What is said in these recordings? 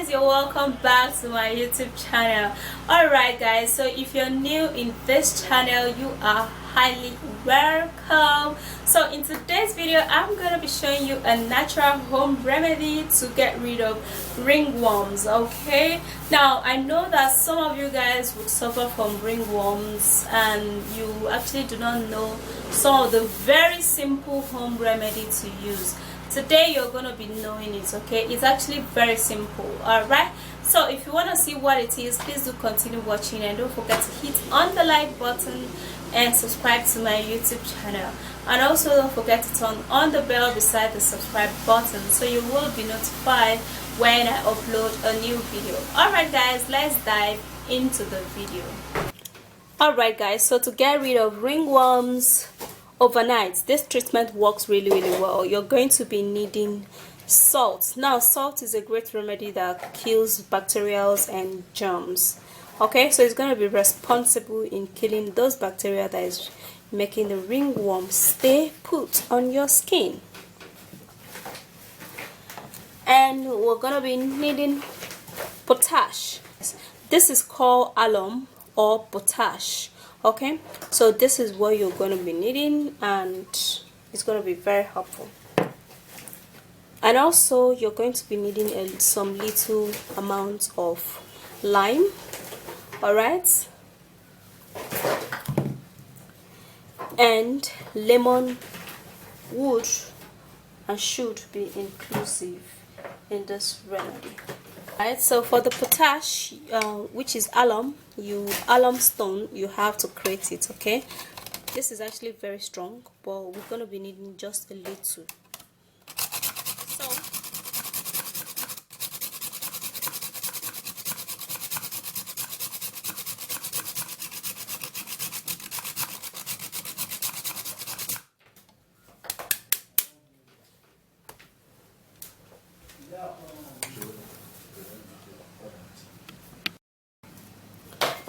guys, you're welcome back to my YouTube channel. Alright guys, so if you're new in this channel, you are highly welcome. So in today's video, I'm gonna be showing you a natural home remedy to get rid of ringworms. Okay, now I know that some of you guys would suffer from ringworms and you actually do not know some of the very simple home remedy to use. Today you're going to be knowing it. Okay, it's actually very simple. All right, so if you want to see what it is, please do continue watching and don't forget to hit on the like button and subscribe to my YouTube channel, and also don't forget to turn on the bell beside the subscribe button so you will be notified when I upload a new video. All right guys, let's dive into the video. All right guys, so to get rid of ringworms overnight, this treatment works really well. You're going to be needing salt. Now salt is a great remedy that kills bacteria and germs. Okay, so it's going to be responsible in killing those bacteria that is making the ringworm stay put on your skin. And we're going to be needing potash. This is called alum or potash. Okay, so this is what you're going to be needing and it's going to be very helpful. And also you're going to be needing some little amount of lime. All right, and lemon would and should be inclusive in this remedy. Alright, so for the potash, which is alum stone, you have to create it. Okay, this is actually very strong, but we're going to be needing just a little.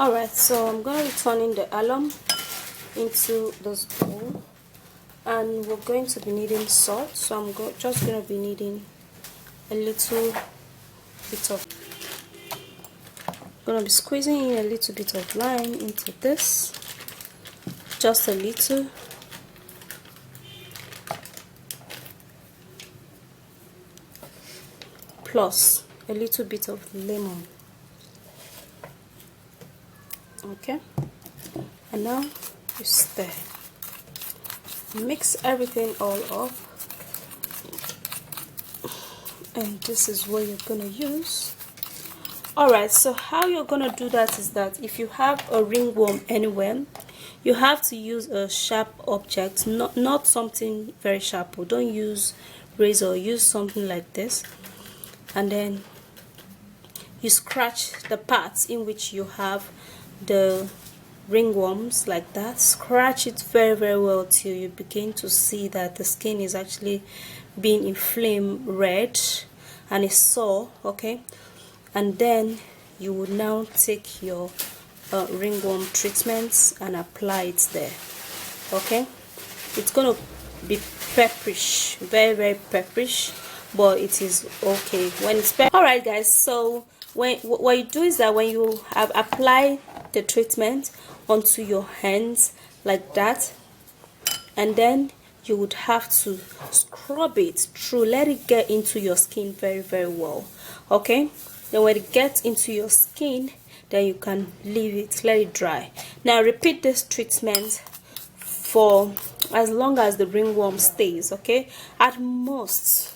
Alright, so I'm going to be turning the alum into this bowl and we're going to be needing salt, so I'm just going to be needing a little bit of, going to be squeezing in a little bit of lime into this, just a little. Plus a little bit of lemon. Okay, and now you stir, mix everything all up, and this is what you're gonna use. All right, so how you're gonna do that is that if you have a ringworm anywhere, you have to use a sharp object, not something very sharp. Don't use razor, use something like this, and then you scratch the parts in which you have the ringworms like that. Scratch it very well till you begin to see that the skin is actually being inflamed red and it's sore. Okay, and then you will now take your ringworm treatments and apply it there. Okay, it's gonna be pepperish, very pepperish, but it is okay when it's all right guys. So what you do is that when you have applied the treatment onto your hands like that, and then you would have to scrub it through, let it get into your skin very well. Okay, then when it gets into your skin, then you can leave it, let it dry. Now repeat this treatment for as long as the ringworm stays. Okay, at most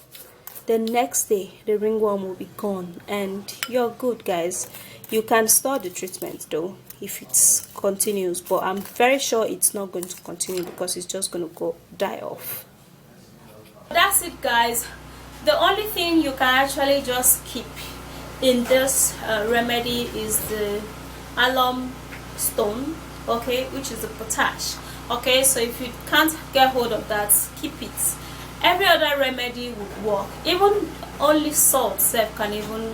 the next day the ringworm will be gone and you're good guys. You can start the treatment though if it continues, but I'm very sure it's not going to continue because it's just going to die off. That's it guys. The only thing you can actually just keep in this remedy is the alum stone, okay, which is the potash. Okay, so if you can't get hold of that, keep it. Every other remedy would work. Even only salt self can even,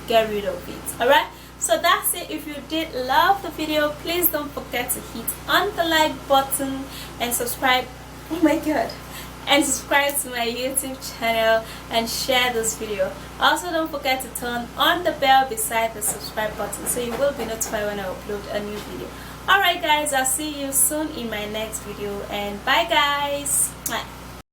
get rid of it. All right, so that's it. If you did love the video, please don't forget to hit on the like button and subscribe. Oh my god, and subscribe to my YouTube channel and share this video. Also, don't forget to turn on the bell beside the subscribe button so you will be notified when I upload a new video. Alright guys, I'll see you soon in my next video, and bye guys.